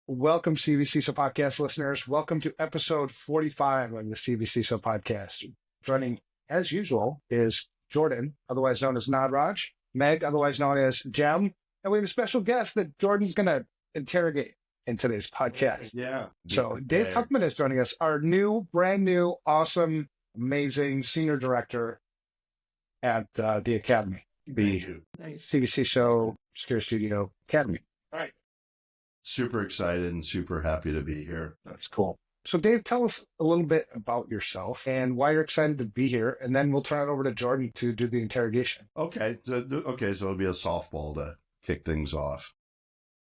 Welcome, CvCISO Podcast listeners. Welcome to episode 45 of the CvCISO Podcast. Joining, as usual, is Jordan, otherwise known as Nadraj, Meg, otherwise known as Jem, and we have a special guest that Jordan's going to interrogate in today's podcast. Yeah. So Dave Tuckman is joining us, our brand new, awesome, amazing senior director at the Academy, the CvCISO Secure Studio Academy. All right. Super excited and super happy to be here. That's cool. So Dave, tell us a little bit about yourself and why you're excited to be here, and then we'll turn it over to Jordan to do the interrogation. Okay. So it'll be a softball to kick things off.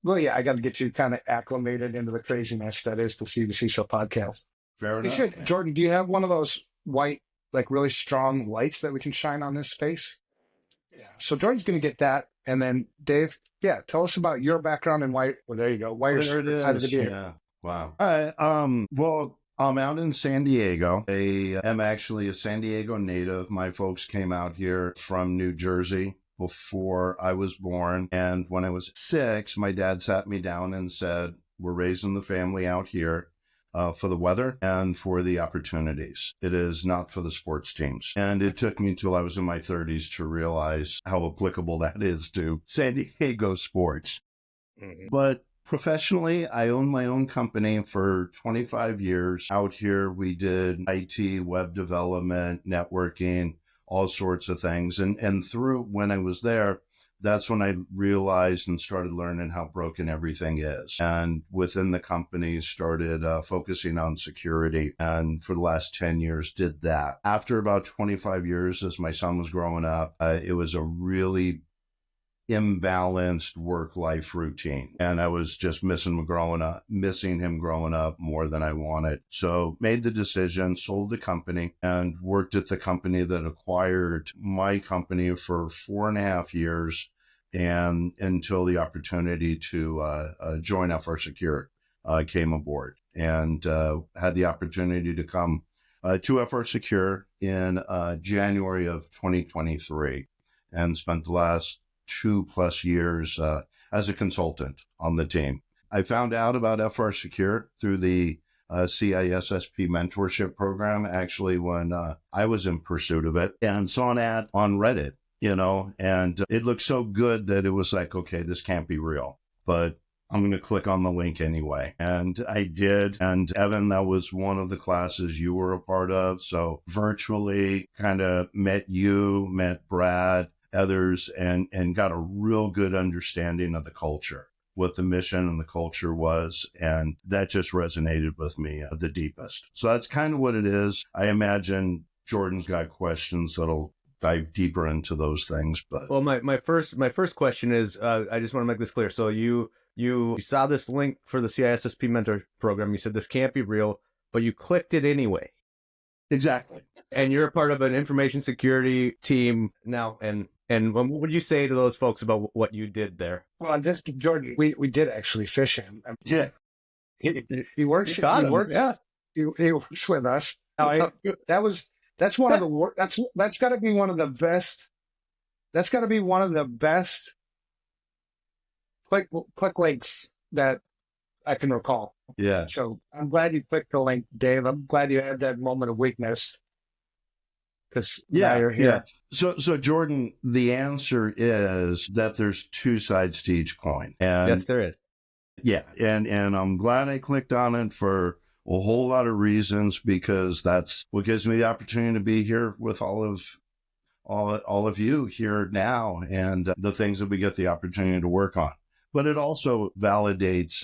Well, yeah, I got to get you kind of acclimated into the craziness that is the CvCISO podcast. Fair enough. Man. Jordan, do you have one of those white, like really strong lights that we can shine on his face? Yeah. So Jordan's going to get that. And then Dave, tell us about your background and why, well, there you go. Why you're excited to be here. Yeah. Wow. All right. Well, I'm out in San Diego. I am actually a San Diego native. My folks came out here from New Jersey before I was born. And when I was 6, my dad sat me down and said, we're raising the family out here for the weather and for the opportunities. It is not for the sports teams. And it took me until I was in my 30s to realize how applicable that is to San Diego sports. Mm-hmm. But professionally, I own my own company for 25 years. Out here, we did IT, web development, networking, all sorts of things. And through when I was there, that's when I realized and started learning how broken everything is. And within the company, started focusing on security. And for the last 10 years, did that. After about 25 years, as my son was growing up, it was a really imbalanced work-life routine. And I was just missing him growing up more than I wanted. So made the decision, sold the company, and worked at the company that acquired my company for 4.5 years and until the opportunity to join FRSecure came aboard, and had the opportunity to come to FRSecure in January of 2023 and spent the last 2+ years as a consultant on the team. I found out about FRSecure through the CISSP mentorship program, actually, when I was in pursuit of it, and saw an ad on Reddit, and it looked so good that it was like, okay, this can't be real, but I'm going to click on the link anyway. And I did. And Evan, that was one of the classes you were a part of. So virtually kind of met Brad, others, and got a real good understanding of the culture, what the mission and the culture was. And that just resonated with me the deepest. So that's kind of what it is. I imagine Jordan's got questions that'll dive deeper into those things. But well, my first question is, I just want to make this clear. So you saw this link for the CISSP mentor program. You said this can't be real, but you clicked it anyway. Exactly. And you're a part of an information security team now. And what would you say to those folks about what you did there? Well, this Jordan, we did actually fish him. Yeah. He works. He works with us. Now, that's one of the that's got to be one of the best. That's got to be one of the best click links that I can recall. Yeah. So I'm glad you clicked the link, Dave. I'm glad you had that moment of weakness. Because now you're here. Yeah. So Jordan, the answer is that there's 2 sides to each coin. And yes, there is. Yeah. And I'm glad I clicked on it for a whole lot of reasons, because that's what gives me the opportunity to be here with all of you here now, and the things that we get the opportunity to work on. But it also validates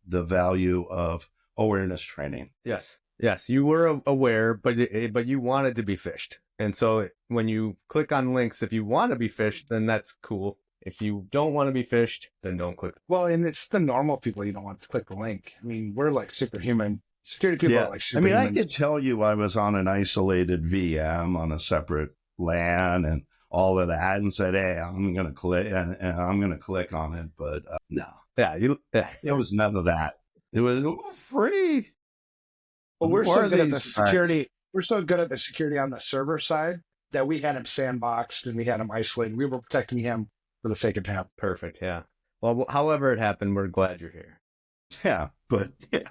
the value of awareness training. Yes. Yes, you were aware, but you wanted to be fished. And so when you click on links, if you want to be fished, then that's cool. If you don't want to be fished, then don't click. Well, and it's the normal people you don't want to click the link. I mean, we're like superhuman. Security people are like superhuman. I could tell you I was on an isolated VM on a separate LAN and all of that, and said, hey, I'm going to click and I'm going to click on it. But no. Yeah, it was none of that. It was free. Well, we're so good at the security. We're so good at the security on the server side that we had him sandboxed and we had him isolated. We were protecting him for the sake of time. Perfect. Yeah. Well, however it happened, we're glad you're here. Yeah, but yeah.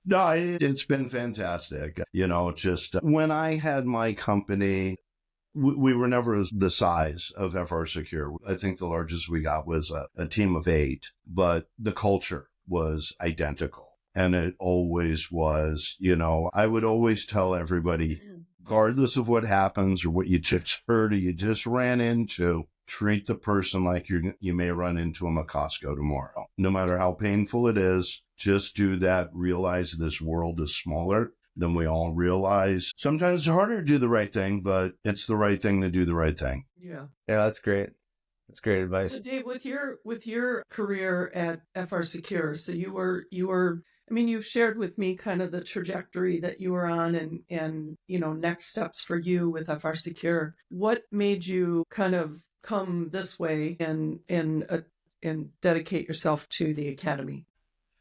No, it's been fantastic. Just when I had my company, we were never the size of FRSecure. I think the largest we got was a team of 8, but the culture was identical. And it always was, I would always tell everybody, regardless of what happens or what you just heard or you just ran into, treat the person like you may run into them at Costco tomorrow. No matter how painful it is, just do that. Realize this world is smaller than we all realize. Sometimes it's harder to do the right thing, but it's the right thing to do the right thing. Yeah, that's great. That's great advice. So Dave, with your career at FRSecure, so you were you've shared with me kind of the trajectory that you were on and next steps for you with FRSecure. What made you kind of come this way and dedicate yourself to the academy?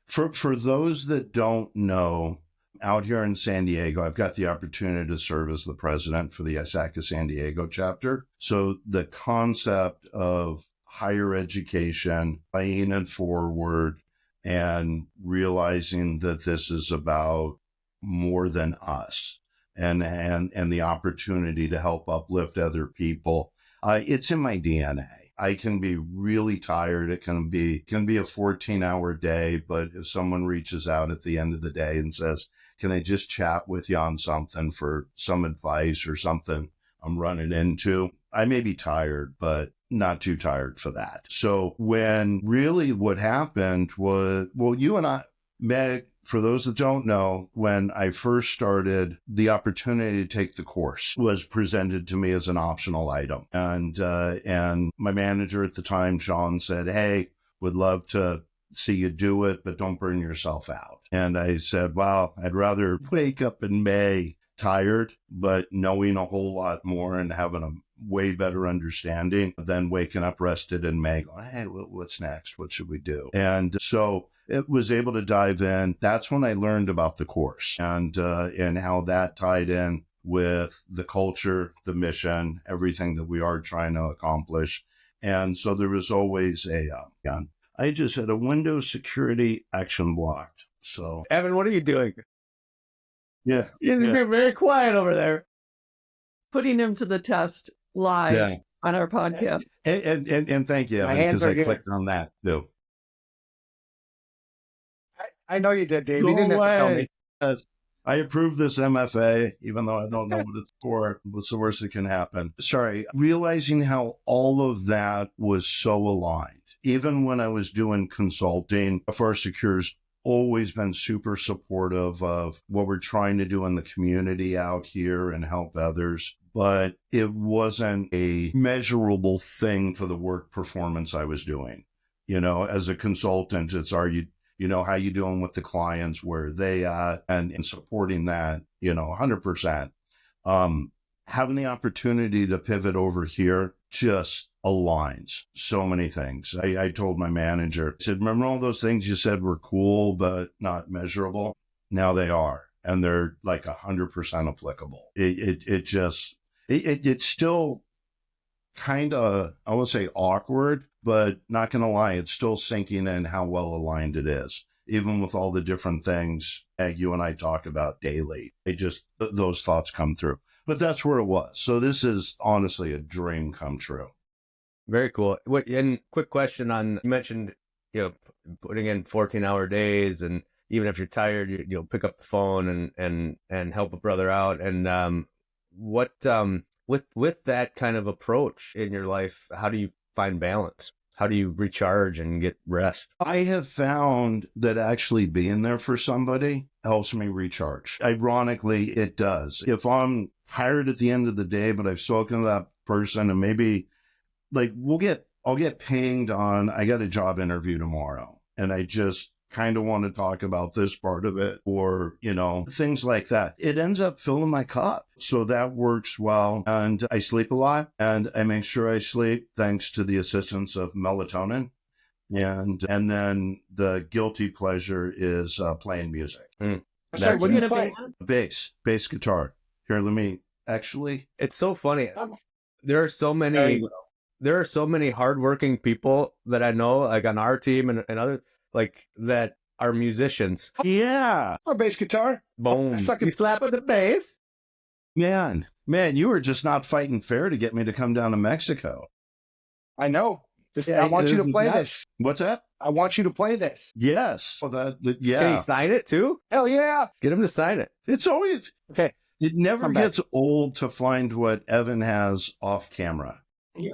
For those that don't know, out here in San Diego, I've got the opportunity to serve as the president for the ISACA San Diego chapter. So the concept of higher education, playing it forward, and realizing that this is about more than us and the opportunity to help uplift other people. It's in my DNA. I can be really tired. It can be a 14-hour day, but if someone reaches out at the end of the day and says, can I just chat with you on something for some advice or something I'm running into, I may be tired, but not too tired for that. So when really what happened was, well, you and I, Meg, for those that don't know, when I first started, the opportunity to take the course was presented to me as an optional item. And my manager at the time, Sean, said, hey, would love to see you do it, but don't burn yourself out. And I said, well, I'd rather wake up in May tired, but knowing a whole lot more and having a way better understanding than waking up rested in May going, hey, what's next? What should we do? And so it was able to dive in. That's when I learned about the course and how that tied in with the culture, the mission, everything that we are trying to accomplish. And so there was always I just had a Windows security action blocked. So Evan, what are you doing? Yeah. You're very quiet over there. Putting him to the test live on our podcast. And thank you, Evan, because I clicked on that too. I know you did, Dave. You didn't have to tell me. I approve this MFA, even though I don't know what it's for. What's the worst that can happen? Sorry. Realizing how all of that was so aligned. Even when I was doing consulting, FRSecure's always been super supportive of what we're trying to do in the community out here and help others. But it wasn't a measurable thing for the work performance I was doing. As a consultant, it's how you doing with the clients, where they at, and supporting that, 100%. Having the opportunity to pivot over here just aligns so many things. I told my manager, I said, remember all those things you said were cool, but not measurable? Now they are. And they're like 100% applicable. It's still kind of, I won't say awkward, but not going to lie, it's still sinking in how well aligned it is. Even with all the different things you and I talk about daily, those thoughts come through. But that's where it was. So this is honestly a dream come true. Very cool. And quick question on, you mentioned, putting in 14-hour days, and even if you're tired, you'll pick up the phone and help a brother out. And with that kind of approach in your life, how do you find balance? How do you recharge and get rest? I have found that actually being there for somebody helps me recharge. Ironically, it does. If I'm tired at the end of the day, but I've spoken to that person, and maybe I'll get pinged on, I got a job interview tomorrow, and I just kind of want to talk about this part of it, or, things like that. It ends up filling my cup. So that works well. And I sleep a lot, and I make sure I sleep thanks to the assistance of melatonin. And then the guilty pleasure is playing music. Sorry, what do you play? Bass guitar. Here, let me actually. It's so funny. There are so many hardworking people that I know, like on our team and other, like that are musicians. Yeah. Oh, bass guitar. Boom. Suck it. You slap with the bass. Man, you were just not fighting fair to get me to come down to Mexico. I know. I want you to play this. What's that? I want you to play this. Yes. Well, yeah. Can he sign it too? Hell yeah. Get him to sign it. It's always, Okay. it never Come back. gets old to find what Evan has off camera. Yeah.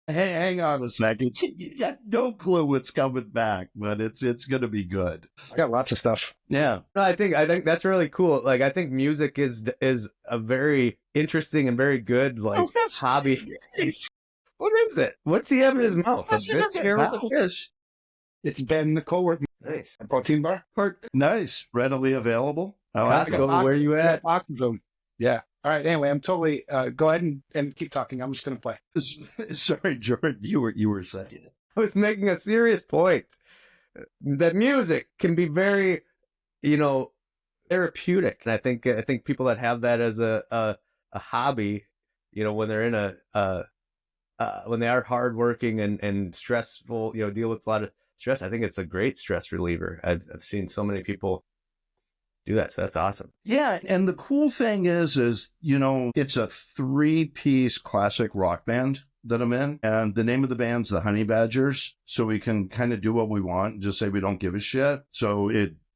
Hey, hang on a second. You got no clue what's coming back, but it's going to be good. I got lots of stuff. Yeah. No, I think that's really cool. Like, I think music is a very interesting and very good hobby. What is it? What's he have in his mouth? It's hair with the fish. It's Ben, the co-worker. Nice. A protein bar. Nice. Readily available. I like it. Costco, where you at? Boxes of them. Yeah. All right. Anyway, I'm totally. Go ahead and keep talking. I'm just going to play. Sorry, Jordan, you were saying. I was making a serious point that music can be very, therapeutic, and I think people that have that as a hobby, when they're in when they are hardworking and stressful, deal with a lot of stress, I think it's a great stress reliever. I've seen so many people do that, so that's awesome. Yeah, and the cool thing is it's a 3-piece classic rock band that I'm in, and the name of the band's the Honey Badgers, so we can kind of do what we want and just say we don't give a shit. So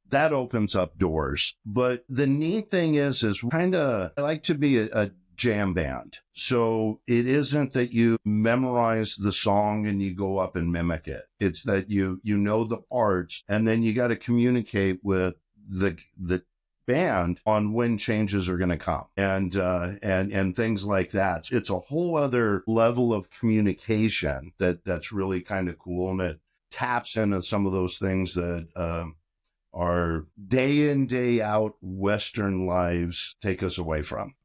that opens up doors. But the neat thing is I like to be a jam band. So it isn't that you memorize the song and you go up and mimic it. It's that you know the parts, and then you got to communicate with the band on when changes are going to come and things like that. It's a whole other level of communication that's really kind of cool, and it taps into some of those things that our day in, day out Western lives take us away from.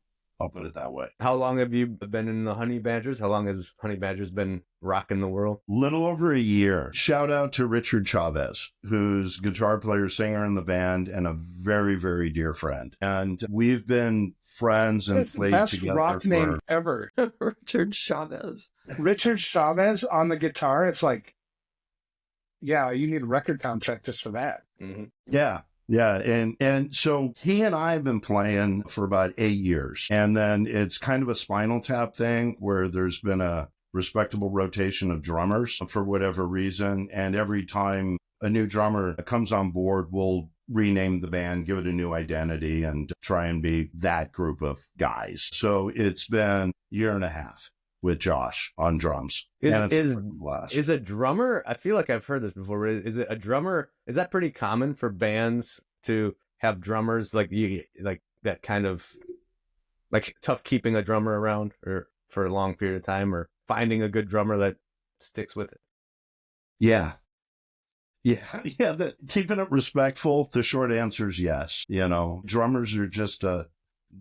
I'll put it that way. How long have you been in the Honey Badgers? How long has Honey Badgers been rocking the world? Little over a year. Shout out to Richard Chavez, who's guitar player, singer in the band, and a very, very dear friend. And we've been friends and played best together rock name ever. Richard Chavez. Richard Chavez on the guitar. It's like, yeah, you need a record contract just for that. Mm-hmm. Yeah. Yeah. And so he and I have been playing for about 8 years. And then it's kind of a Spinal Tap thing where there's been a respectable rotation of drummers for whatever reason. And every time a new drummer comes on board, we'll rename the band, give it a new identity, and try and be that group of guys. So it's been a year and a half with Josh on drums. Is a drummer, I feel like I've heard this before, but is it a drummer, is that pretty common for bands to have drummers like that kind of like tough keeping a drummer around or for a long period of time, or finding a good drummer that sticks with it? Yeah. Keeping it respectful, the short answer is yes. Drummers are just a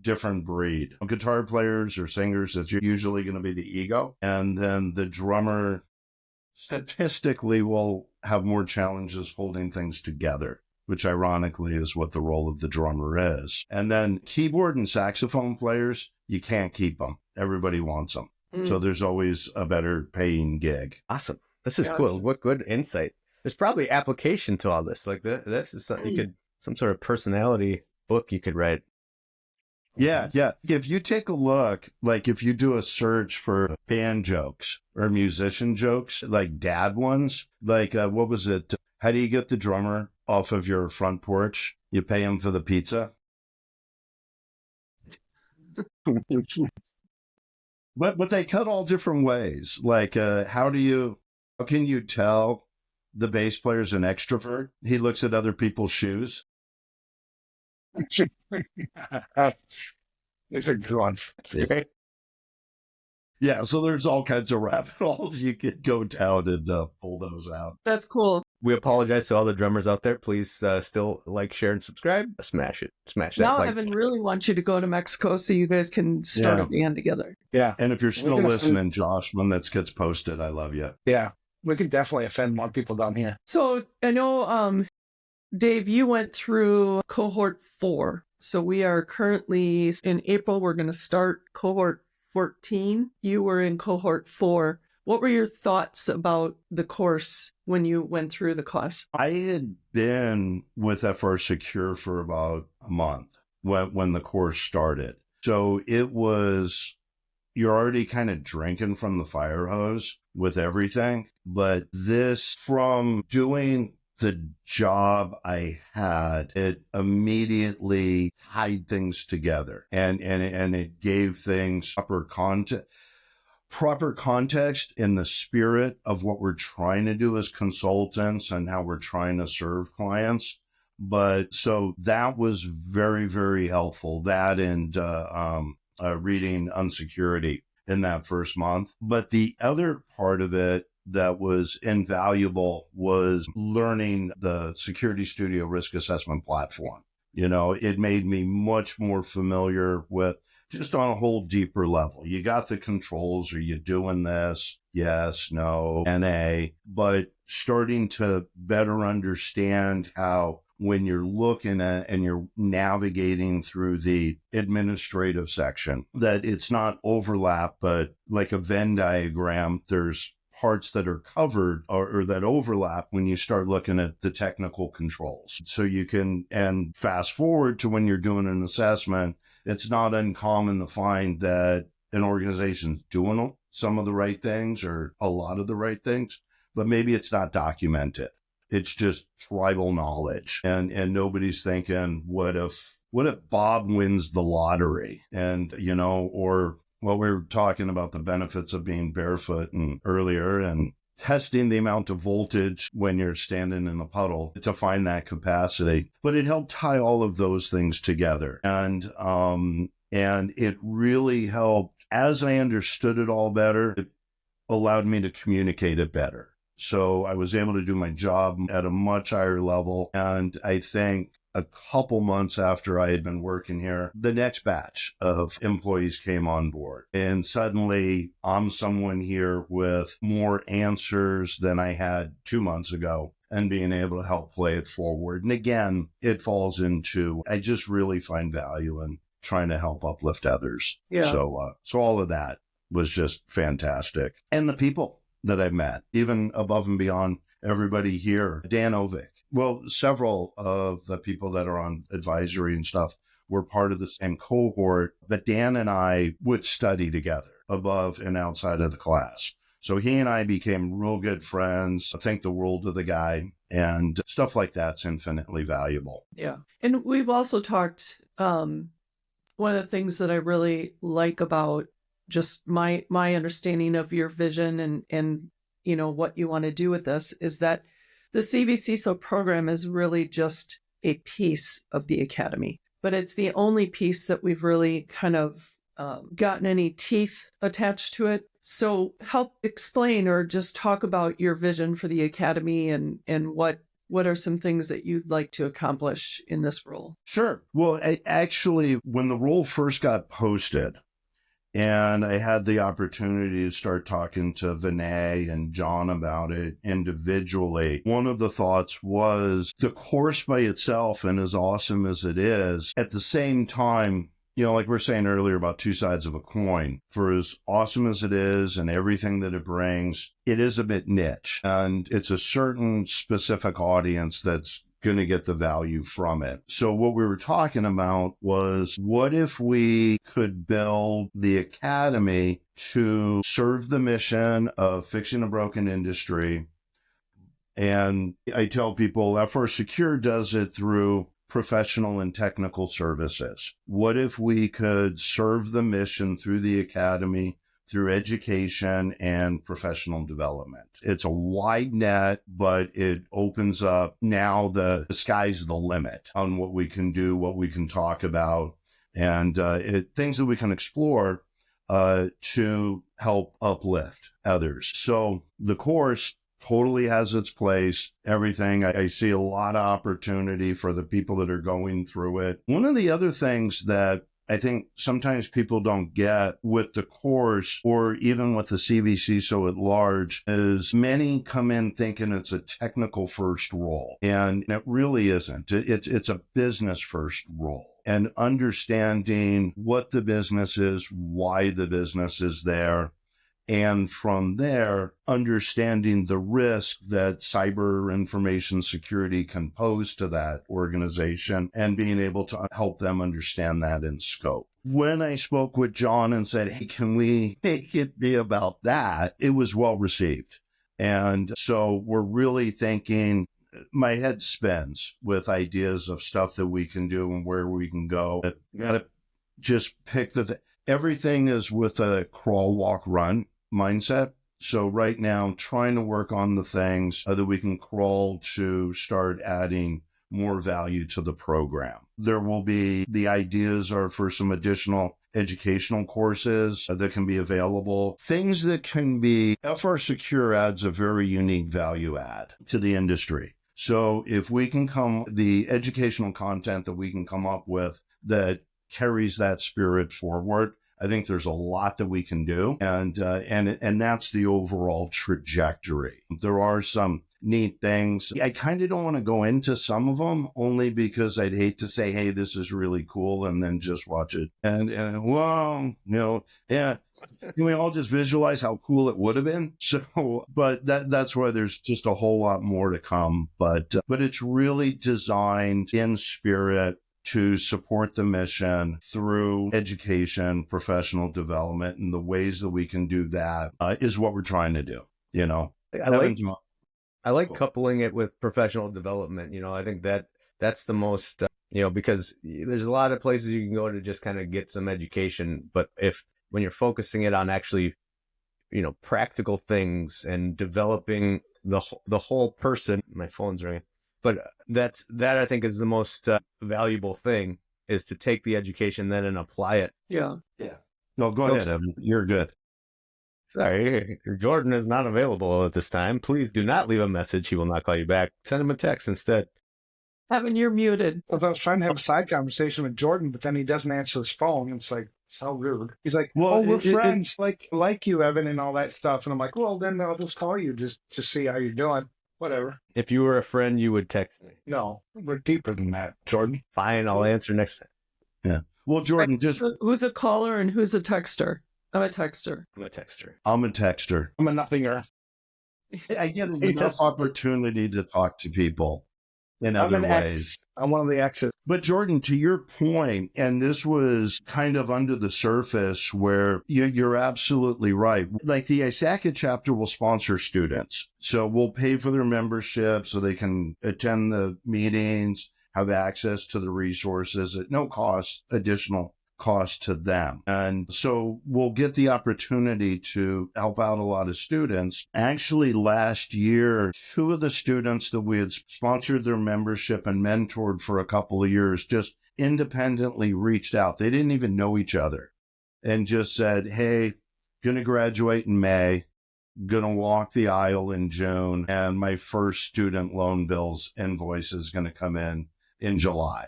different breed. Guitar players or singers, that's usually going to be the ego. And then the drummer statistically will have more challenges holding things together, which ironically is what the role of the drummer is. And then keyboard and saxophone players, you can't keep them. Everybody wants them. So there's always a better paying gig. Awesome. This is cool. What good insight. There's probably application to all this. Like this is something some sort of personality book you could write. Yeah. If you take a look, like if you do a search for band jokes or musician jokes, like dad ones, like what was it? How do you get the drummer off of your front porch? You pay him for the pizza. But they cut all different ways. Like how can you tell the bass player's an extrovert? He looks at other people's shoes. These are good ones. Yeah, so there's all kinds of rabbit holes you could go down and pull those out. That's cool. We apologize to all the drummers out there. Please still like, share, and subscribe. Smash it. Smash that. Now like. Evan really wants you to go to Mexico so you guys can start a band together. Yeah. And if you're still listening, Josh, when this gets posted, I love you. Yeah. We could definitely offend more people down here. So I know, Dave, you went through cohort 4. So we are currently in April. We're going to start cohort 14. You were in cohort 4. What were your thoughts about the course when you went through the class? I had been with FRSecure for about a month when the course started. So it was, you're already kind of drinking from the fire hose with everything. But this, from doing the job I had, it immediately tied things together and it gave things proper context in the spirit of what we're trying to do as consultants and how we're trying to serve clients. But so that was very, very helpful, that and reading Unsecurity in that first month. But the other part of it that was invaluable was learning the Security Studio risk assessment platform. You know, it made me much more familiar with, just on a whole deeper level. You got the controls. Are you doing this? Yes, no, NA. But starting to better understand how, when you're looking at and you're navigating through the administrative section, that it's not overlap, but like a Venn diagram, there's parts that are covered or that overlap when you start looking at the technical controls. So you can, and fast forward to when you're doing an assessment, it's not uncommon to find that an organization's doing some of the right things or a lot of the right things, but maybe it's not documented. It's just tribal knowledge. And nobody's thinking, what if Bob wins the lottery? And, you know, or what we were talking about, the benefits of being barefoot and earlier, and testing the amount of voltage when you're standing in a puddle to find that capacity. But it helped tie all of those things together. And it really helped, as I understood it all better, it allowed me to communicate it better. So I was able to do my job at a much higher level. And I think a couple months after I had been working here, the next batch of employees came on board. And suddenly I'm someone here with more answers than I had 2 months ago, and being able to help play it forward. And again, it falls into, I just really find value in trying to help uplift others. Yeah. So all of that was just fantastic. And the people that I met, even above and beyond everybody here, Dan Ovick. Well, several of the people that are on advisory and stuff were part of the same cohort, but Dan and I would study together above and outside of the class. So he and I became real good friends. I think the world of the guy, and stuff like that's infinitely valuable. Yeah. And we've also talked, one of the things that I really like about just my understanding of your vision and you know what you want to do with this is that the CvCISO program is really just a piece of the academy, but it's the only piece that we've really kind of gotten any teeth attached to it. So help explain or just talk about your vision for the academy and what are some things that you'd like to accomplish in this role? Sure. Well, actually, when the role first got posted, and I had the opportunity to start talking to Vinay and John about it individually, one of the thoughts was the course by itself, and as awesome as it is, at the same time, you know, like we were saying earlier about two sides of a coin, for as awesome as it is and everything that it brings, it is a bit niche. And it's a certain specific audience that's going to get the value from it. So what we were talking about was, what if we could build the academy to serve the mission of fixing a broken industry? And I tell people FRSecure does it through professional and technical services. What if we could serve the mission through the academy, through education and professional development? It's a wide net, but it opens up. Now the sky's the limit on what we can do, what we can talk about, and things that we can explore to help uplift others. So the course totally has its place, everything. I see a lot of opportunity for the people that are going through it. One of the other things that I think sometimes people don't get with the course, or even with the CvCISO at large, is many come in thinking it's a technical first role, and it really isn't. It's a business first role, and understanding what the business is, why the business is there, And from there, understanding the risk that cyber information security can pose to that organization and being able to help them understand that in scope. When I spoke with John and said, hey, can we make it be about that? It was well received. And so we're really thinking, my head spins with ideas of stuff that we can do and where we can go. You got to just pick everything is with a crawl, walk, run mindset. So right now, trying to work on the things that we can crawl to start adding more value to the program. There will be, the ideas are for some additional educational courses that can be available. Things that can be, FRSecure adds a very unique value add to the industry. So if we can the educational content that we can come up with that carries that spirit forward, I think there's a lot that we can do. And that's the overall trajectory. There are some neat things. I kind of don't want to go into some of them only because I'd hate to say, hey, this is really cool, and then just watch it. And well, yeah, can we all just visualize how cool it would have been? So, but that's why there's just a whole lot more to come. But it's really designed in spirit to support the mission through education, professional development, and the ways that we can do that is what we're trying to do. I like coupling it with professional development. I think that's the most, because there's a lot of places you can go to just kind of get some education. But when you're focusing it on actually, practical things and developing the whole person, my phone's ringing. But that I think is the most valuable thing, is to take the education then and apply it. Yeah. Yeah. No, go ahead, Evan. You're good. Sorry, Jordan is not available at this time. Please do not leave a message. He will not call you back. Send him a text instead. Evan, you're muted. Well, I was trying to have a side conversation with Jordan, but then he doesn't answer his phone. It's like, so rude. He's like, well, we're friends, like you, Evan, and all that stuff. And I'm like, well, then I'll just call you just to see how you're doing. Whatever. If you were a friend, you would text me. No, we're deeper than that, Jordan. Fine, I'll answer next time. Yeah. Well, Jordan, who's a caller and who's a texter? I'm a texter. I'm a texter. I'm a nothinger. I get enough opportunity to talk to people in other ways. I'm one of the X's. But Jordan, to your point, and this was kind of under the surface where you're absolutely right. Like the ISACA chapter will sponsor students. So we'll pay for their membership so they can attend the meetings, have access to the resources at no cost, additional cost to them. And so we'll get the opportunity to help out a lot of students. Actually, last year, 2 of the students that we had sponsored their membership and mentored for a couple of years just independently reached out. They didn't even know each other and just said, hey, going to graduate in May, going to walk the aisle in June, and my first student loan bills invoice is going to come in July.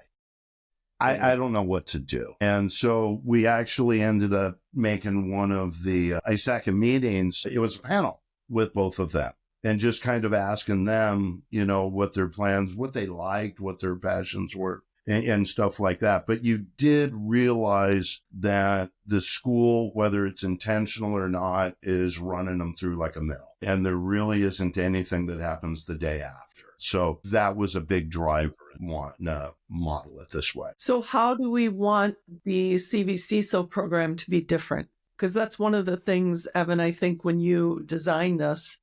I don't know what to do. And so we actually ended up making one of the ISACA meetings. It was a panel with both of them and just kind of asking them, what their plans, what they liked, what their passions were and stuff like that. But you did realize that the school, whether it's intentional or not, is running them through like a mill. And there really isn't anything that happens the day after. So that was a big driver in wanting to model it this way. So how do we want the CvCISO program to be different? Because that's one of the things, Evan, I think when you designed this,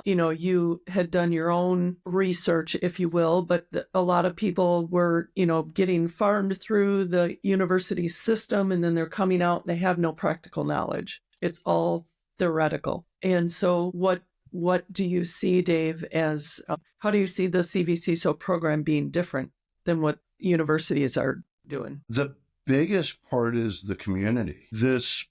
you had done your own research, if you will, but a lot of people were, getting farmed through the university system, and then they're coming out and they have no practical knowledge. It's all theoretical. And so what do you see, Dave, as how do you see the CvCISO program being different than what universities are doing? The biggest part is the community. The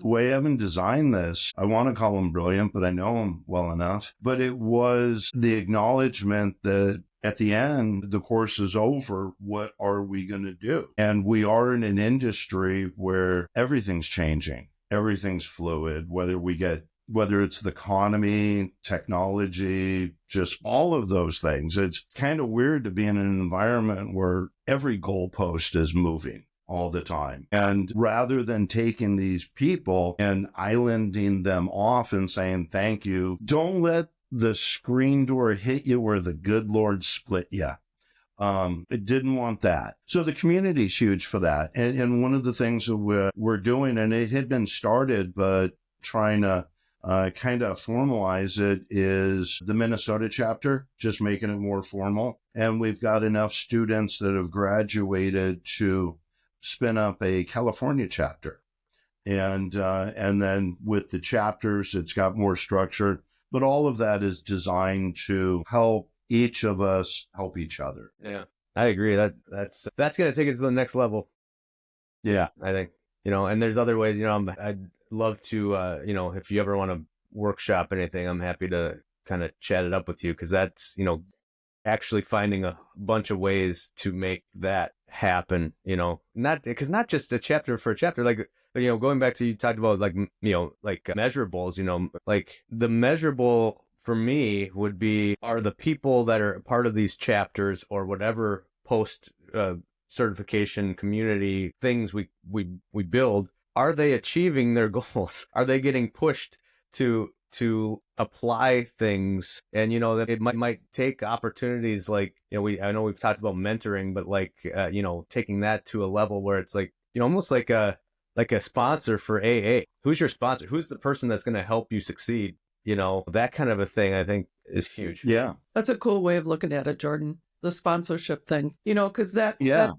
way Evan designed this, I want to call him brilliant, but I know him well enough. But it was the acknowledgement that at the end, the course is over. What are we going to do? And we are in an industry where everything's changing. Everything's fluid, whether it's the economy, technology, just all of those things. It's kind of weird to be in an environment where every goalpost is moving all the time. And rather than taking these people and islanding them off and saying, thank you, don't let the screen door hit you where the good Lord split you. It didn't want that. So the community's huge for that. And one of the things that we're doing, and it had been started, but trying to kind of formalize it, is the Minnesota chapter, just making it more formal. And we've got enough students that have graduated to spin up a California chapter. And then with the chapters, it's got more structure. But all of that is designed to help each of us help each other. Yeah, I agree. That's going to take it to the next level. Yeah, I think, and there's other ways, I'd love to, if you ever want to workshop anything, I'm happy to kind of chat it up with you. Cause that's, actually finding a bunch of ways to make that happen, not just a chapter for a chapter, like, going back to, you talked about like measurables, like the measurable for me would be, are the people that are part of these chapters or whatever post certification community things we build, are they achieving their goals? Are they getting pushed to apply things? And that it might take opportunities like, I know we've talked about mentoring, but like taking that to a level where it's like, almost like a sponsor for AA. Who's your sponsor? Who's the person that's going to help you succeed? That kind of a thing, I think, is huge. Yeah. That's a cool way of looking at it, Jordan. The sponsorship thing, because that's a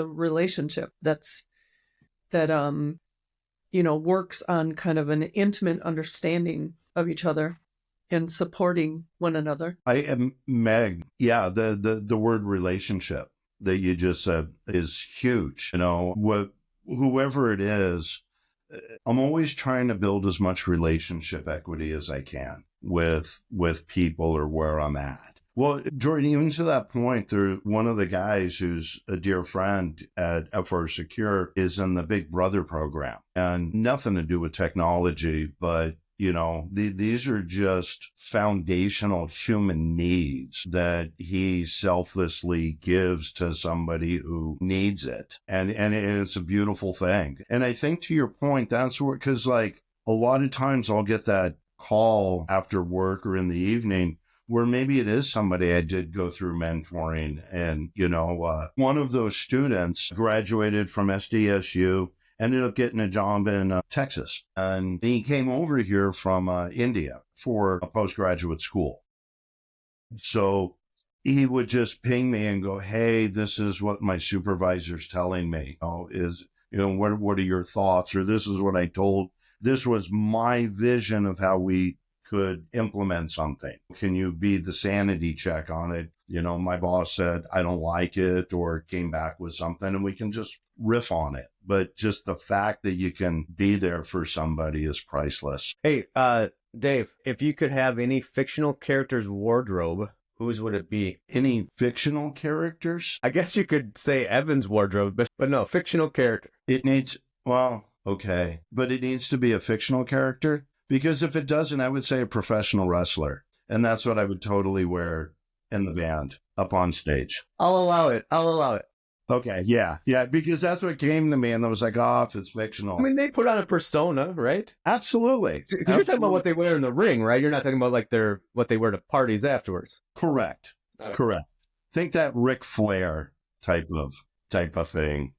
relationship that works on kind of an intimate understanding of each other and supporting one another. I am Meg. Yeah. The word relationship that you just said is huge. Whoever it is, I'm always trying to build as much relationship equity as I can with people or where I'm at. Well, Jordan, even to that point, one of the guys who's a dear friend at FRSecure is in the Big Brother program, and nothing to do with technology, but these are just foundational human needs that he selflessly gives to somebody who needs it. And it's a beautiful thing. And I think to your point, that's where, because like a lot of times I'll get that call after work or in the evening where maybe it is somebody I did go through mentoring. And, one of those students graduated from SDSU, ended up getting a job in Texas. And he came over here from India for a postgraduate school. So he would just ping me and go, hey, this is what my supervisor's telling me. What are your thoughts? Or this is what I told. This was my vision of how we could implement something. Can you be the sanity check on it? My boss said, I don't like it, or came back with something, and we can just riff on it. But just the fact that you can be there for somebody is priceless. Hey, Dave, if you could have any fictional character's wardrobe, whose would it be? Any fictional characters? I guess you could say Evan's wardrobe, but no, fictional character. Okay. But it needs to be a fictional character, because if it doesn't, I would say a professional wrestler. And that's what I would totally wear in the band up on stage. I'll allow it. Okay, yeah, because that's what came to me, and I was like, if it's fictional. I mean, they put on a persona, right? Absolutely. Because you're talking about what they wear in the ring, right? You're not talking about like what they wear to parties afterwards. Correct. Think that Ric Flair type of thing.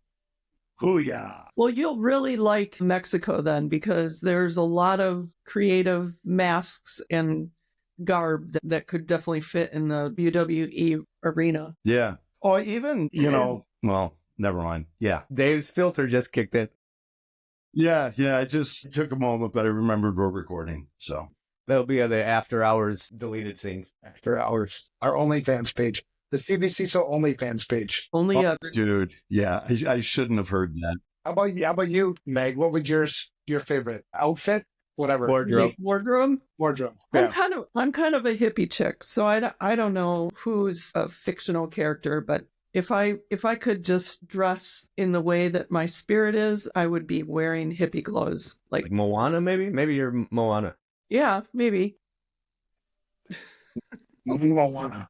Hoo-yah. Well, you'll really like Mexico then, because there's a lot of creative masks and garb that could definitely fit in the WWE arena. Yeah. Or even, well, never mind. Yeah. Dave's filter just kicked in. Yeah. It just took a moment, but I remembered we're recording. So that'll be the after hours deleted scenes. After hours. Our OnlyFans page. The CvCISO OnlyFans page. Dude. Yeah. I shouldn't have heard that. How about you, Meg? What would your favorite outfit? Whatever. Wardrobe. Yeah. I'm kind of a hippie chick, so I don't know who's a fictional character, but if I could just dress in the way that my spirit is, I would be wearing hippie clothes. Like Moana, maybe? Maybe you're Moana. Yeah, maybe. Moana.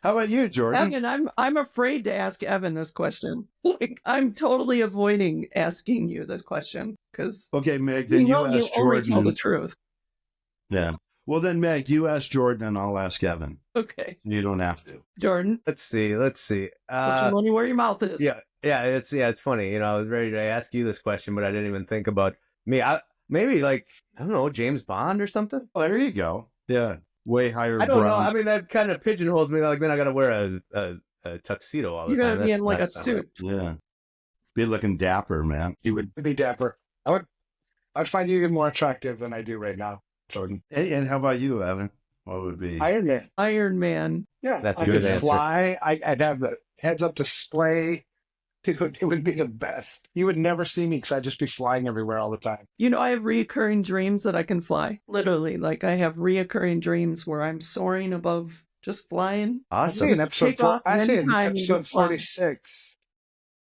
How about you, Jordan? Evan, I'm afraid to ask Evan this question. Like, I'm totally avoiding asking you this question because Okay, Meg, then you you ask only tell the Jordan. truth. Yeah. Well, then, Meg, you ask Jordan and I'll ask Evan. Okay, You don't have to. Jordan, Let's see. put your money where your mouth is. It's funny. I was ready to ask you this question, but I didn't even think about me. Maybe like, I don't know, James Bond or something. Oh, there you go. Yeah. Way higher. I don't know. brow. I mean, that kind of pigeonholes me. Like, then I got to wear a tuxedo all the You're time. gonna be in like a That's not right. suit. Yeah. Be looking dapper, man. You would be dapper. I'd find you even more attractive than I do right now, Jordan. And how about you, Evan? What would be? Iron Man. Iron Man. Yeah, That's a I good could answer. fly. I'd have the heads-up display. Dude, it would be the best. You would never see me because I'd just be flying everywhere all the time. I have reoccurring dreams that I can fly. Literally, like I have reoccurring dreams where I'm soaring above, just flying. I Awesome. see in episode I see in episode 46.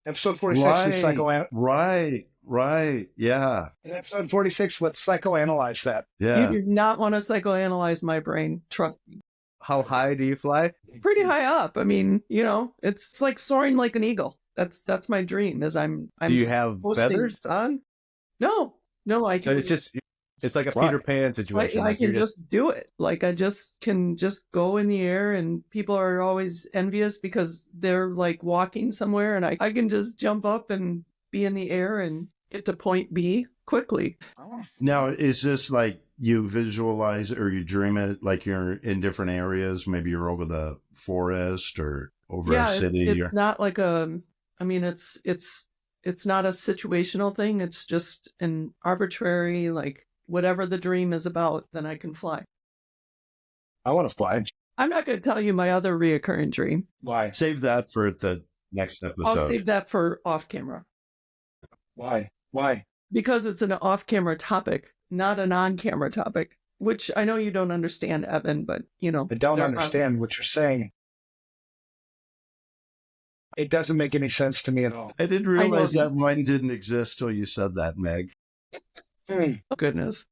Episode 46, we psychoanalyze. Right. Yeah. In episode 46, let's psychoanalyze that. Yeah. You do not want to psychoanalyze my brain. Trust me. How high do you fly? Pretty high up. I mean, it's like soaring like an eagle. That's my dream. I'm Do you just have posting- feathers on? No. I So can. it's like a Fly. Peter Pan situation. I Like can you're just do it. Like I just can just go in the air, and people are always envious because they're like walking somewhere, and I can just jump up and be in the air and get to point B quickly. Now, is this like you visualize or you dream it like you're in different areas? Maybe you're over the forest or over a city. It's not like it's not a situational thing. It's just an arbitrary, like whatever the dream is about, then I can fly. I want to fly. I'm not going to tell you my other reoccurring dream. Why? Save that for the next episode. I'll save that for off camera Why? because it's an off camera topic, not an on camera topic, which I know you don't understand, Evan, but I don't there are- understand what you're saying. It doesn't make any sense to me at all. I didn't realize that mine didn't exist till you said that, Meg. Hmm. Oh, goodness.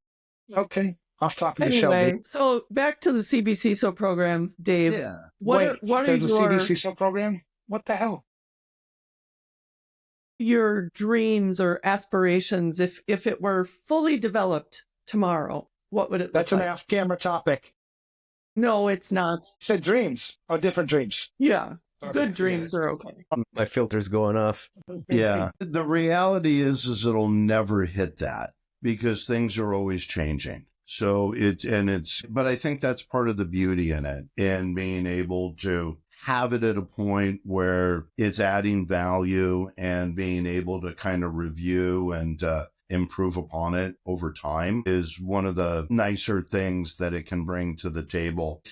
Okay. Off top of the shelf. Anyway, so back to the CvCISO program, Dave. Yeah. What are there's a your CvCISO program? What the hell? your dreams or aspirations if it were fully developed tomorrow? What would it look That's an like? off-camera topic. No, it's not. You said dreams. Oh, different dreams. Yeah. Okay. Good dreams are okay. my filter's going off. Yeah. The reality is it'll never hit that because things are always changing. So but I think that's part of the beauty in it and being able to have it at a point where it's adding value and being able to kind of review and improve upon it over time is one of the nicer things that it can bring to the table.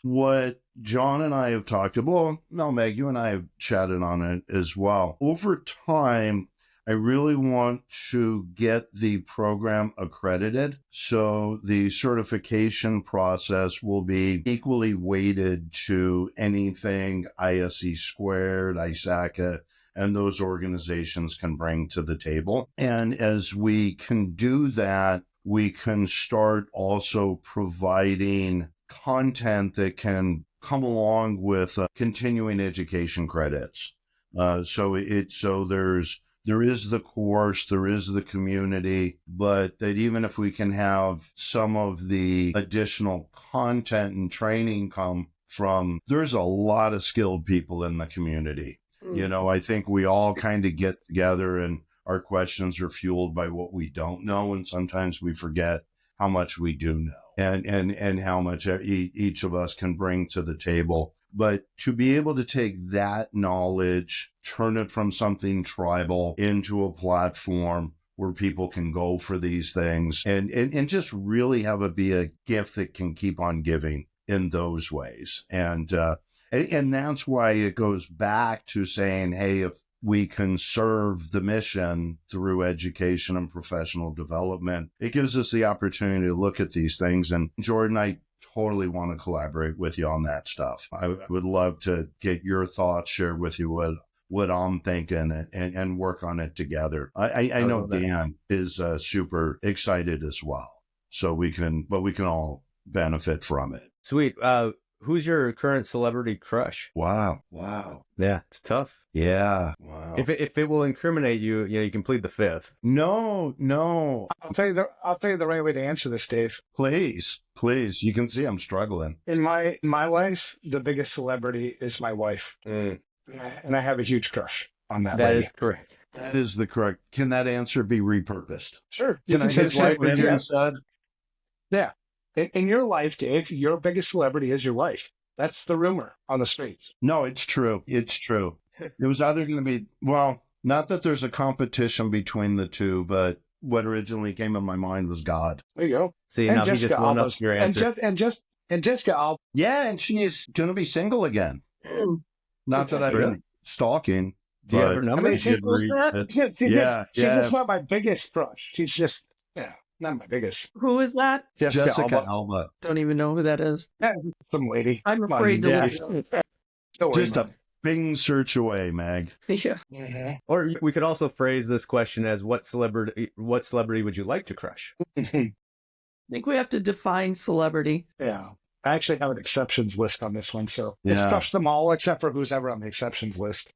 What John and I have talked about, well, no, Meg, you and I have chatted on it as well. Over time, I really want to get the program accredited. So the certification process will be equally weighted to anything ISE squared, ISACA, and those organizations can bring to the table. And as we can do that, we can start also providing content that can come along with continuing education credits. There is the course, there is the community, but that even if we can have some of the additional content and training come from, there's a lot of skilled people in the community. I think we all kind of get together and our questions are fueled by what we don't know. And sometimes we forget how much we do know and how much each of us can bring to the table. But to be able to take that knowledge, turn it from something tribal into a platform where people can go for these things and just really have it be a gift that can keep on giving in those ways. And that's why it goes back to saying, hey, if we can serve the mission through education and professional development, it gives us the opportunity to look at these things. And Jordan, I totally want to collaborate with you on that stuff. I would love to get your thoughts, share with you what I'm thinking and work on it together. I know Dan is super excited as well. So we can all benefit from it. Sweet. Who's your current celebrity crush? Wow. Yeah, it's tough. Yeah. Wow. If it will incriminate you, you can plead the fifth. No. I'll tell you the right way to answer this, Dave. Please. You can see I'm struggling. In my life, the biggest celebrity is my wife, and I have a huge crush on that. That lady. is correct. That is the correct. Can that answer be repurposed? Sure. Can I hit what you said? Yeah. In your life, Dave, your biggest celebrity is your wife. That's the rumor on the streets. No, it's true. It was either going to be, well, not that there's a competition between the two, but what originally came in my mind was God. There you go. See, And now he Jessica just won up Alba's- your answer. And Jessica Alba. Yeah, and she's going to be single again. Not that I've Really? been stalking. Do you have but her number? I mean, I did who's read that? it. She's Yeah. just not my biggest crush. She's just, not my biggest. Who is that? Jessica Alba. Don't even know who that is. Some lady. I'm Come on, afraid to yeah. look. Don't worry Just about a Bing search away, Meg. Yeah. it. Mhm. Or we could also phrase this question as what celebrity would you like to crush? I think we have to define celebrity. Yeah. I actually have an exceptions list on this one, so let's Yeah. crush them all except for who's ever on the exceptions list.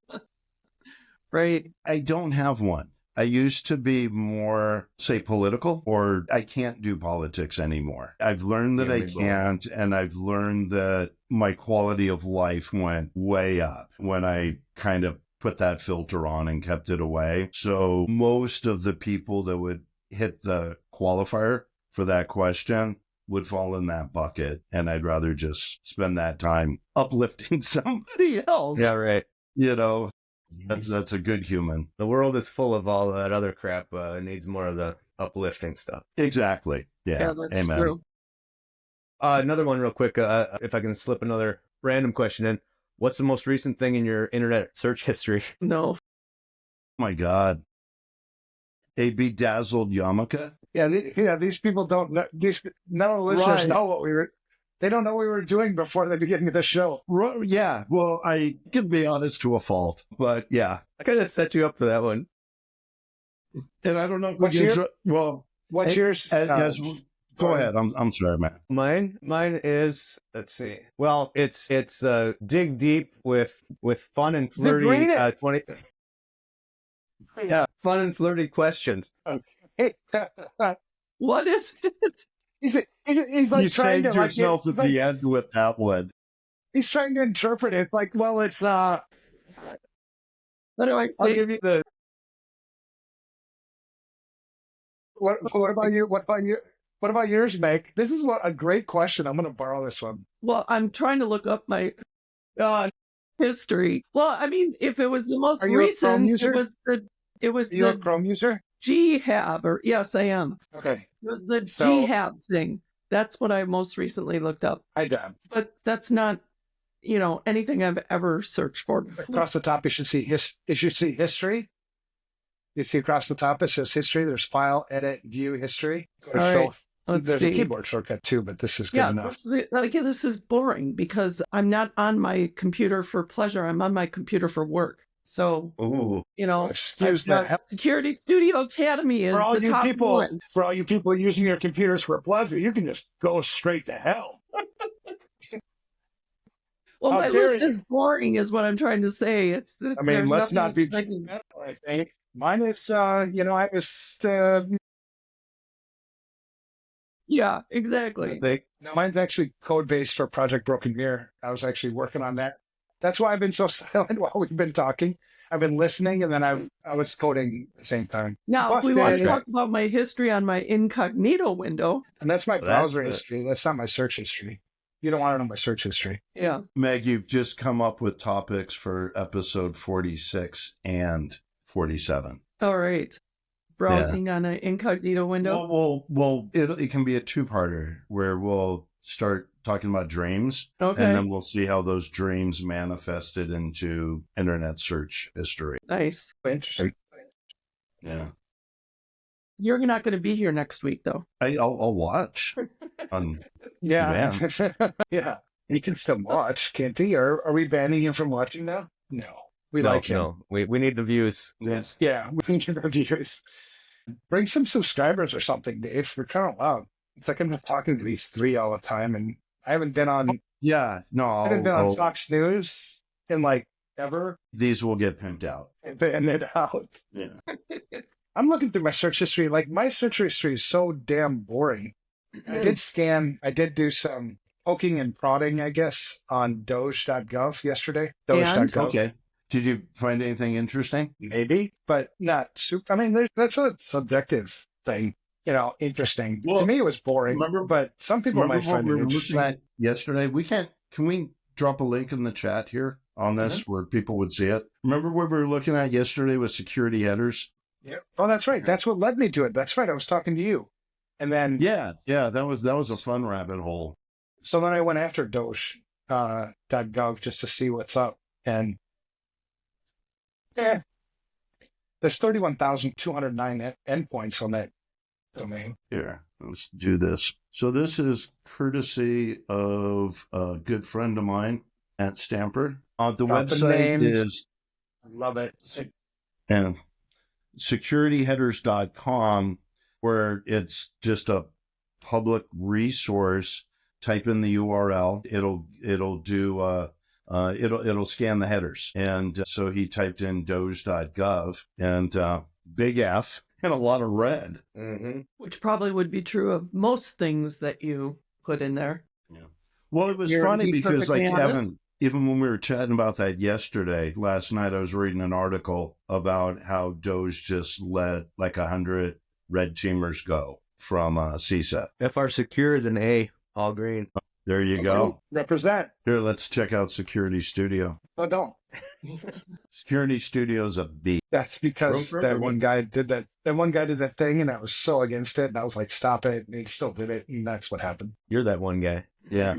Right. I don't have one. I used to be more, say, political, or I can't do politics anymore. I've learned that Yeah, I me both. can't, and I've learned that my quality of life went way up when I kind of put that filter on and kept it away. So most of the people that would hit the qualifier for that question would fall in that bucket, and I'd rather just spend that time uplifting somebody else. Yeah, right. You know, that's a good human. The world is full of all that other crap. It needs more of the uplifting stuff. Exactly. Yeah. that's Amen. true. Another one real quick, if I can slip another random question in. What's the most recent thing in your internet search history? No. Oh my God. A bedazzled yarmulke? These people don't know. None of the listeners Right. know they don't know what we were doing before the beginning of the show. Yeah. Well, I can be honest to a fault, but yeah. I kind of set you up for that one. And I don't know if What's we can your- well, What's yours? go ahead. I'm sorry, man. Mine is, let's see. Well, it's dig deep with fun and flirty Read it. 20. Yeah, fun and flirty questions. Hey, What is it? he's like You trying saved to yourself at the end with that one. He's trying to interpret it like, well, it's What do I I'll say? give you the what about you? What about yours, Meg? This is a great question. I'm going to borrow this one. Well, I'm trying to look up my history. Well, I mean, if it was the most Are you a Chrome recent, user? it was Are you a the Chrome user? Jihab, or yes, I am. Okay, It was the So- Jihab thing. That's what I most recently looked up. I dab. But that's not, anything I've ever searched for before. Across the top, you should see history. You see across the top, it says history. There's file, edit, view, history. Go to All show. right. Let's There's see. a keyboard shortcut too, but this is good Yeah, enough. this is boring because I'm not on my computer for pleasure. I'm on my computer for work. So, ooh. Excuse I've got the hell. Security Studio Academy is For all the you top people, one. for all you people using your computers for pleasure, you can just go straight to hell. Well, How my dare list you. is boring, is what I'm trying to say. It's I mean, there's let's not be. nothing exciting. I think mine is. I was. Yeah, I exactly. think. No, mine's actually code based for Project Broken Mirror. I was actually working on that. That's why I've been so silent while we've been talking. I've been listening, and then I was coding at the same time. Now, if we want to Busted. talk about my history on my incognito window, And that's my Well, that's browser good. history. That's not my search history. You don't want to know my search history. yeah. Meg, you've just come up with topics for episode 46 and 47. All right. Browsing on an incognito window. Well, it can be a two-parter where we'll start talking about dreams, Okay. and then we'll see how those dreams manifested into internet search history. Nice. Interesting. Yeah. You're not going to be here next week, though. I'll watch. Yeah. Yeah. He can still watch, can't he? Or are we banning him from watching now? No. We like him. No, we need the views. Yes. Yeah, we need reviews. Bring some subscribers or something, Dave. We're kind of loud. It's like I'm just talking to these three all the time, and I haven't been on Yeah, no, I haven't been on Fox News in like ever. These will get pimped out. And it out. Yeah. I'm looking through my search history. Like my search history is so damn boring. I did do some poking and prodding, I guess, on doge.gov yesterday. Doge.gov. Okay. Did you find anything interesting? Maybe, but not super. I mean, that's a subjective thing, interesting. Well, to me, it was boring, but some people might find it interesting. Looking at yesterday? Can we drop a link in the chat here on this where people would see it? Remember what we were looking at yesterday with security headers? Yeah. Oh, that's right. That's what led me to it. That's right. I was talking to you. And then that was a fun rabbit hole. So then I went after doge.gov just to see what's up. And there's 31,209 endpoints on that domain. Here, let's do this. So this is courtesy of a good friend of mine at Stanford. The website is, I love it. And securityheaders.com, where it's just a public resource. Type in the URL. It'll do it'll scan the headers. And so he typed in doge.gov and big F and a lot of red. Mm-hmm. Which probably would be true of most things that you put in there. Yeah. Well, it was funny because like Evan, even when we were chatting about that last night, I was reading an article about how Doge just let like 100 red teamers go from CSET. FRSecure is an A, all green. There you go. Represent. Here, let's check out Security Studio. Oh, don't. Security Studio's a B. That's because that one guy did that. That one guy did that thing, and I was so against it, and I was like, "Stop it!" And he still did it, and that's what happened. You're that one guy. Yeah.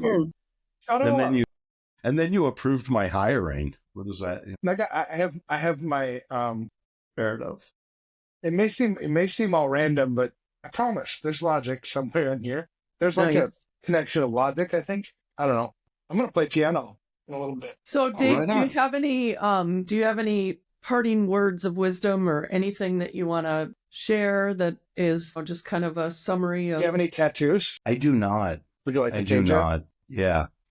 And then you approved my hiring. What is that? Like I have my Fair enough. It may seem all random, but I promise there's logic somewhere in here. There's like a connection of logic, I think. I don't know. I'm gonna play piano in a little bit. So Dave, do you have any parting words of wisdom or anything that you want to share that is just kind of a summary of... Do you have any tattoos? I do not. Would you like to I change do that? not.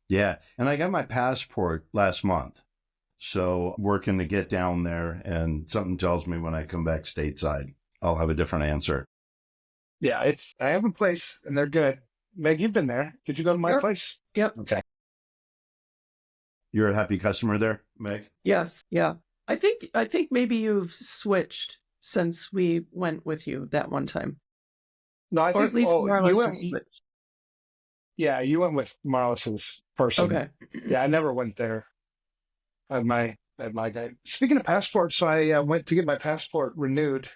Yeah. And I got my passport last month. So working to get down there, and something tells me when I come back stateside, I'll have a different answer. Yeah, I have a place and they're good. Meg, you've been there. Did you go to my place? Yep. Okay. You're a happy customer there, Meg? Yes. Yeah. I think maybe you've switched since we went with you that one time. No, I think at least Marlis has switched. Yeah, you went with Marlis's person. Okay. Yeah, I never went there. At my guy. Speaking of passports, so I went to get my passport renewed.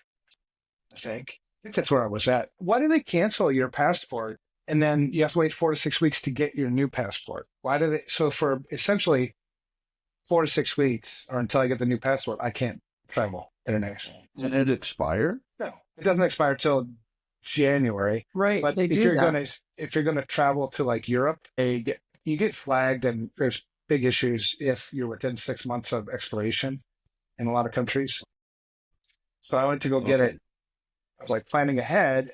I think that's where I was at. Why do they cancel your passport and then you have to wait 4 to 6 weeks to get your new passport? Why do they? So for essentially 4 to 6 weeks, or until I get the new passport, I can't travel internationally. Did it expire? No, it doesn't expire till January. Right. But if you're gonna travel to like Europe, you get flagged, and there's big issues if you're within 6 months of expiration in a lot of countries. So I went to go get it. I was like planning ahead,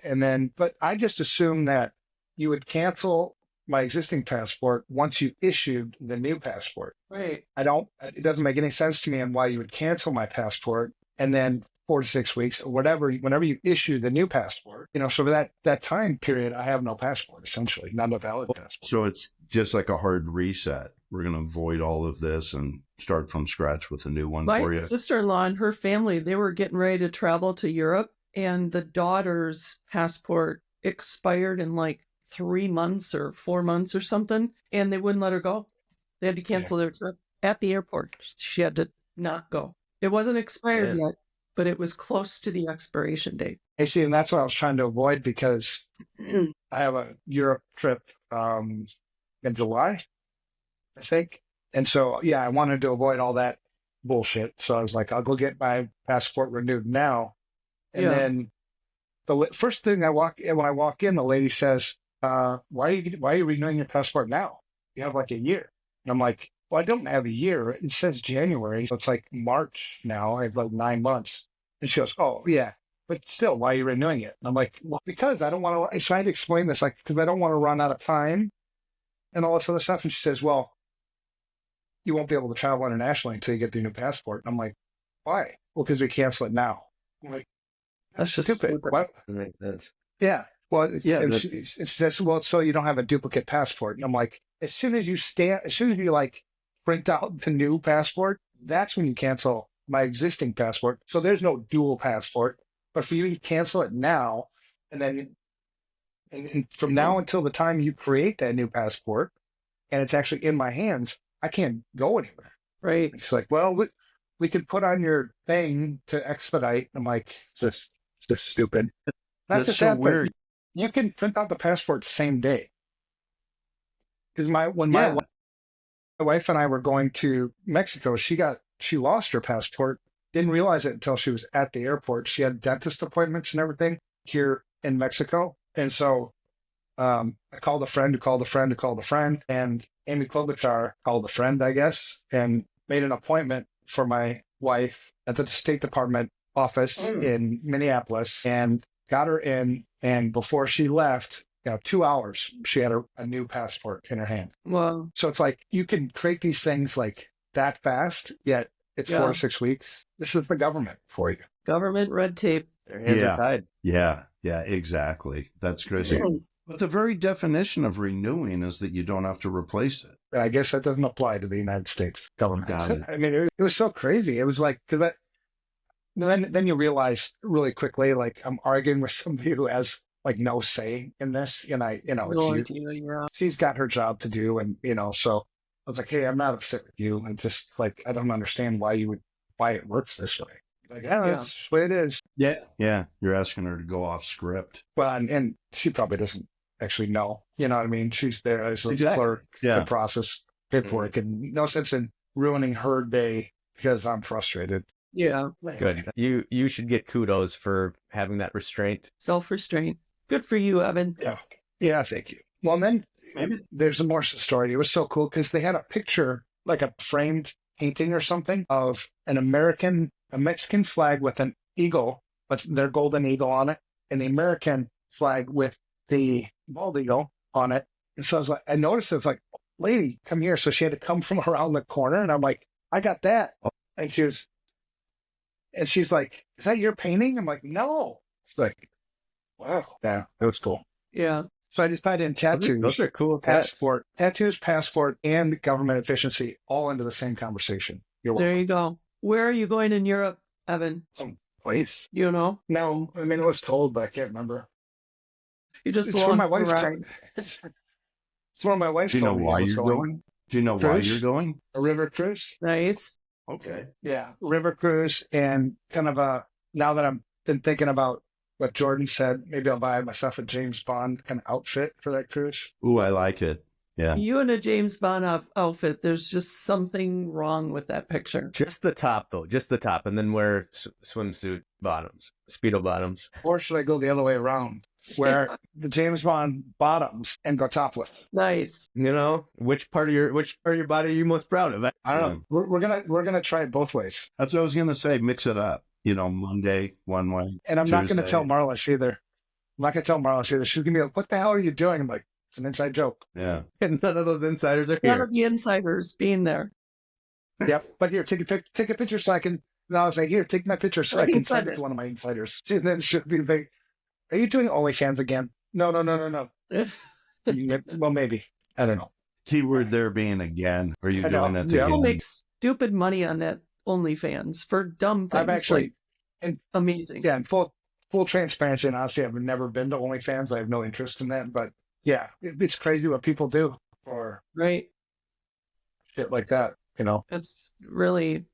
but I just assumed that you would cancel my existing passport once you issued the new passport. Right. It doesn't make any sense to me on why you would cancel my passport and then 4 to 6 weeks or whatever, whenever you issue the new passport, so for that time period, I have no passport, essentially, not a valid passport. So it's just like a hard reset. We're going to avoid all of this and start from scratch with a new one for you. My sister-in-law and her family, they were getting ready to travel to Europe, and the daughter's passport expired in like 3 months or 4 months or something, and they wouldn't let her go. They had to cancel their trip at the airport. She had to not go. It wasn't expired yet, but it was close to the expiration date. I see, and that's what I was trying to avoid because I have a Europe trip in July, I think. And so, I wanted to avoid all that bullshit. So I was like, I'll go get my passport renewed now. And then the first thing when I walk in, the lady says, why are you renewing your passport now? You have like a year. And I'm like, well, I don't have a year. It says January. So it's like March now. I have like 9 months. And she goes, oh, yeah. But still, why are you renewing it? And I'm like, well, because I don't want to. So I had to explain this, like, because I don't want to run out of time and all this other stuff. And she says, well, you won't be able to travel internationally until you get the new passport. I'm like, why? Well, because we cancel it now. I'm like, that's just stupid. What? That makes sense. Yeah. Well, Yeah, and but- she says, well, so you don't have a duplicate passport. And I'm like, as soon as you like print out the new passport, that's when you cancel my existing passport. So there's no dual passport. But for you to cancel it now, and then and from now until the time you create that new passport, and it's actually in my hands, I can't go anywhere. Right. It's like, well, we could put on your thing to expedite. I'm like, it's just stupid. Not That's just so that, but weird. you can print out the passport same day. Because when Yeah. my wife and I were going to Mexico, she lost her passport. Didn't realize it until she was at the airport. She had dentist appointments and everything here in Mexico. And so I called a friend who called a friend who called a friend. And Amy Klobuchar called a friend, I guess, and made an appointment for my wife at the State Department office in Minneapolis and got her in. And before she left, 2 hours, she had a new passport in her hand. Well, So it's like you can create these things like that fast, yet it's 4 to 6 weeks. This is the government for you. government red tape. Their hands Yeah. are tied. Yeah, exactly. That's crazy. But the very definition of renewing is that you don't have to replace it. And I guess that doesn't apply to the United States government. Got it. I mean, it was so crazy. It was like, because then you realize really quickly, like I'm arguing with somebody who has like no say in this, and No it's idea you're on. she's got her job to do, and so I was like, hey, I'm not upset with you. I'm just like, I don't understand why it works this way. Like, yeah, that's just the way it is. Yeah. You're asking her to go off script. Well, and she probably doesn't actually know. You know what I mean? She's there as a Exactly. clerk Yeah. to process paperwork, and no sense in ruining her day because I'm frustrated. Yeah. Good. You should get kudos for having that restraint. Self-restraint. Good for you, Evan. Yeah, thank you. Well, and then Maybe there's a more to the story. It was so cool because they had a picture, like a framed painting or something, of a Mexican flag with an eagle, but their golden eagle on it, and the American flag with the bald eagle on it. And so I noticed it was like, lady, come here. So she had to come from around the corner, and I'm like, I got that. And she's like, is that your painting? I'm like, no. She's like, wow, yeah, that was cool. Yeah. So I decided in tattoos, Those are cool tats. passport, and government efficiency all into the same conversation. You're There welcome. you go. Where are you going in Europe, Evan? Please. You know? No, I mean, it was told, but I can't remember. You just It's where along my wife's around. telling. It's where my wife do you know told me I why was you're going? Do you know why Cruise? you're going? A river cruise. Nice. Okay. Yeah, river cruise, and kind of now that I've been thinking about what Jordan said, maybe I'll buy myself a James Bond kind of outfit for that cruise. Ooh, I like it. Yeah. You in a James Bond outfit, there's just something wrong with that picture. Just the top, though. Just the top. And then wear swimsuit bottoms, Speedo bottoms. Or should I go the other way around, where the James Bond bottoms and go topless? Nice. You know, which part of your body are you most proud of? I don't know. We're gonna try it both ways, That's what I was going to say. Mix it up. Monday, one way. and I'm not gonna Tuesday. tell Marlis either. I'm not gonna tell Marlis either. She's gonna be like, "What the hell are you doing?" I'm like, "It's an inside joke." Yeah. And none of those insiders are None here. of the insiders being there. Yep. But here, take a picture so I can. And I was like, "Here, take my picture so I can send it to one of my insiders." And then she'll be like, "Are you doing OnlyFans again?" No. Well, maybe. I don't know. Keyword there being again. Are you I know. doing it Yeah. People again? make stupid money on that OnlyFans for dumb things. I've actually, amazing. yeah, in full transparency, and honestly, I've never been to OnlyFans. I have no interest in that. But yeah, it's crazy what people do for Right. shit like that. It's really,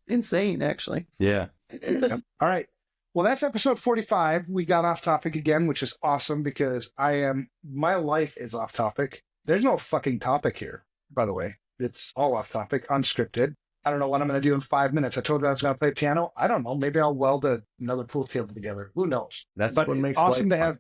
insane, actually. Yeah. Yep. All right. Well, that's episode 45. We got off topic again, which is awesome because my life is off topic. There's no fucking topic here, by the way. It's all off topic, unscripted. I don't know what I'm going to do in 5 minutes. I told you I was going to play piano. I don't know. Maybe I'll weld another pool table together. Who knows? That's But what makes it's awesome life to fun. have.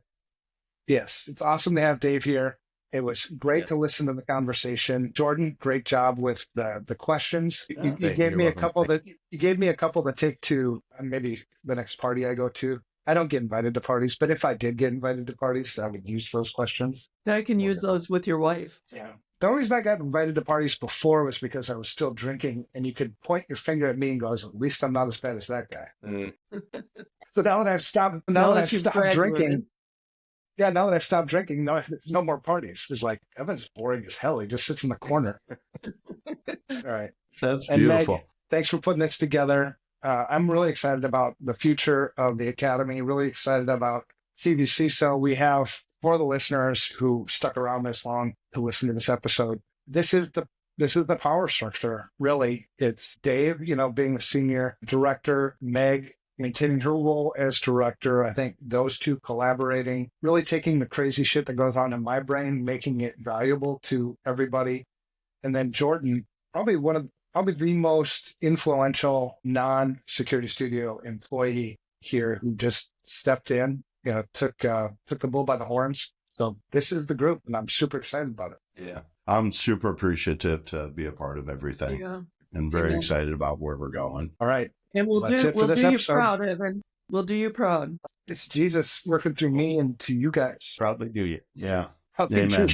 Yes, it's awesome to have Dave here. It was great Yes. to listen to the conversation. Jordan, great job with the questions. You Thank gave you. me a You're couple welcome. that you gave me a couple to take to maybe the next party I go to. I don't get invited to parties, but if I did get invited to parties, I would use those questions. Now I can use those with your wife. Yeah. The only reason I got invited to parties before was because I was still drinking, and you could point your finger at me and go, at least I'm not as bad as that guy. So now that I've stopped, drinking, now that I've stopped drinking, no, there's no more parties. There's like, Evan's boring as hell. He just sits in the corner. All right. That's and beautiful. Meg, thanks for putting this together. I'm really excited about the future of the Academy, really excited about CvCISO. We have, for the listeners who stuck around this long to listen to this episode, this is the power structure, really. It's Dave, being the senior director, Meg maintaining her role as director. I think those two collaborating, really taking the crazy shit that goes on in my brain, making it valuable to everybody. And then Jordan, probably the most influential non-security studio employee here, who just stepped in, took the bull by the horns. So this is the group, and I'm super excited about it. Yeah. I'm super appreciative to be a part of everything. Yeah. And very excited about where we're going. All right. And we'll That's do it for this you episode. proud, Evan. We'll do you proud. It's Jesus working through me and to you guys. Proudly do you. Yeah. Proudly Amen. do